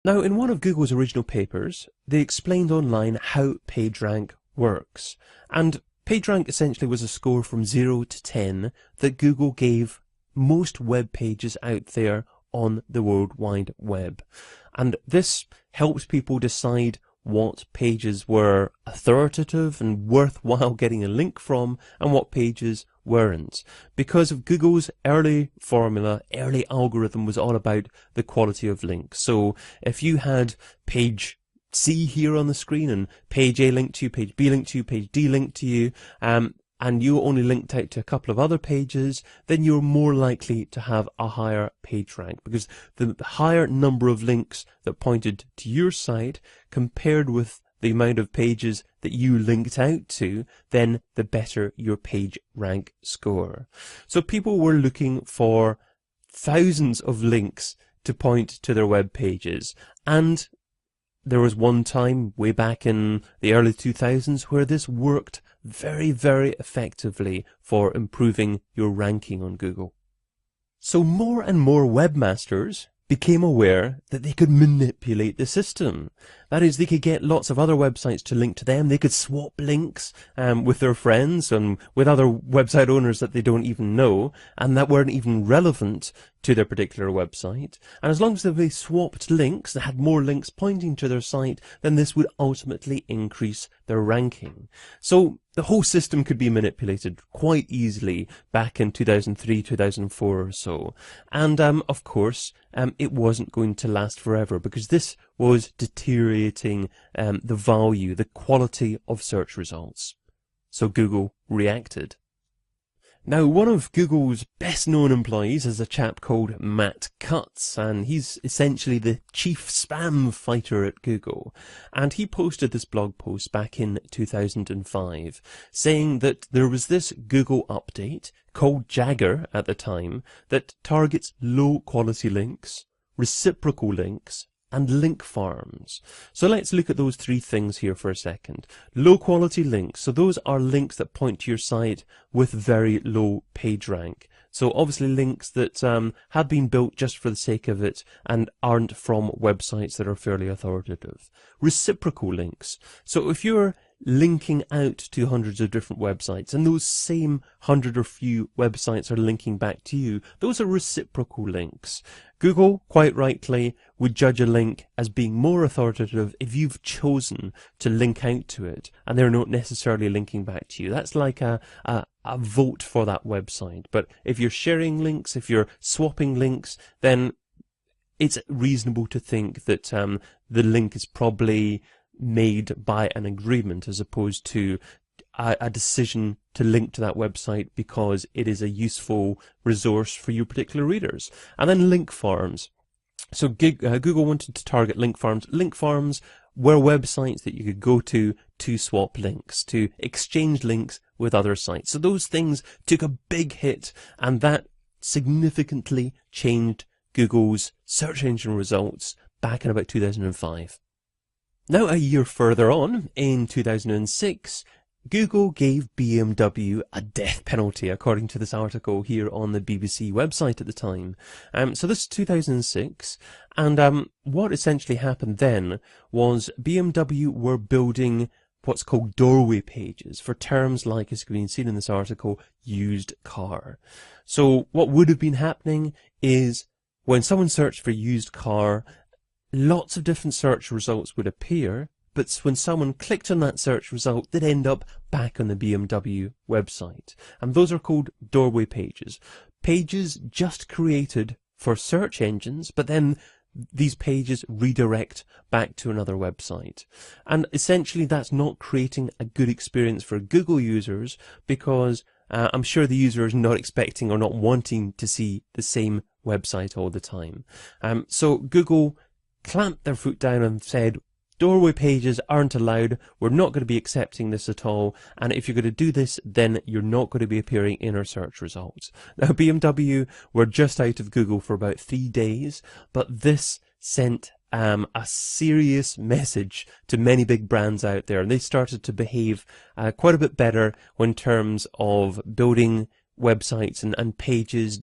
Now, in one of Google's original papers, they explained online how PageRank works. And PageRank essentially was a score from 0 to 10 that Google gave most web pages out there on the World Wide Web. And this helps people decide what pages were authoritative and worthwhile getting a link from and what pages weren't. Because of Google's early formula, early algorithm was all about the quality of links. So if you had page C here on the screen and page A linked to you, page B linked to you, page D linked to you, and you only linked out to a couple of other pages, then you're more likely to have a higher page rank, because the higher number of links that pointed to your site compared with the amount of pages that you linked out to, then the better your page rank score. So people were looking for thousands of links to point to their web pages, and there was one time way back in the early 2000s where this worked very, very effectively for improving your ranking on Google. So more and more webmasters became aware that they could manipulate the system. That is, they could get lots of other websites to link to them. They could swap links with their friends and with other website owners that they don't even know and that weren't even relevant to their particular website. And as long as they swapped links, they had more links pointing to their site, then this would ultimately increase their ranking. So the whole system could be manipulated quite easily back in 2003, 2004 or so. And of course, it wasn't going to last forever because this was deteriorating the value, the quality of search results. So Google reacted. Now, one of Google's best-known employees is a chap called Matt Cutts, and he's essentially the chief spam fighter at Google. And he posted this blog post back in 2005, saying that there was this Google update, called Jagger at the time, that targets low-quality links, reciprocal links, and link farms. So let's look at those three things here for a second. Low quality links. So those are links that point to your site with very low page rank. So obviously links that have been built just for the sake of it and aren't from websites that are fairly authoritative. Reciprocal links. So if you're linking out to hundreds of different websites and those same 100 or few websites are linking back to you, those are reciprocal links. Google, quite rightly, would judge a link as being more authoritative if you've chosen to link out to it and they're not necessarily linking back to you. That's like a vote for that website. But if you're sharing links, if you're swapping links, then it's reasonable to think that the link is probably made by an agreement as opposed to a decision to link to that website because it is a useful resource for your particular readers. And then link farms. So Google wanted to target link farms. Link farms were websites that you could go to swap links, to exchange links with other sites. So those things took a big hit, and that significantly changed Google's search engine results back in about 2005. Now, a year further on, in 2006, Google gave BMW a death penalty, according to this article here on the BBC website at the time. So this is 2006, and what essentially happened then was BMW were building what's called doorway pages for terms like, as can be seen in this article, used car. So what would have been happening is when someone searched for used car, lots of different search results would appear, but when someone clicked on that search result, they'd end up back on the BMW website. And those are called doorway pages. Pages just created for search engines, but then these pages redirect back to another website. And essentially that's not creating a good experience for Google users because I'm sure the user is not expecting or not wanting to see the same website all the time. So Google clamped their foot down and said, doorway pages aren't allowed, we're not going to be accepting this at all, and if you're going to do this, then you're not going to be appearing in our search results. Now, BMW were just out of Google for about 3 days, but this sent a serious message to many big brands out there, and they started to behave quite a bit better in terms of building websites and pages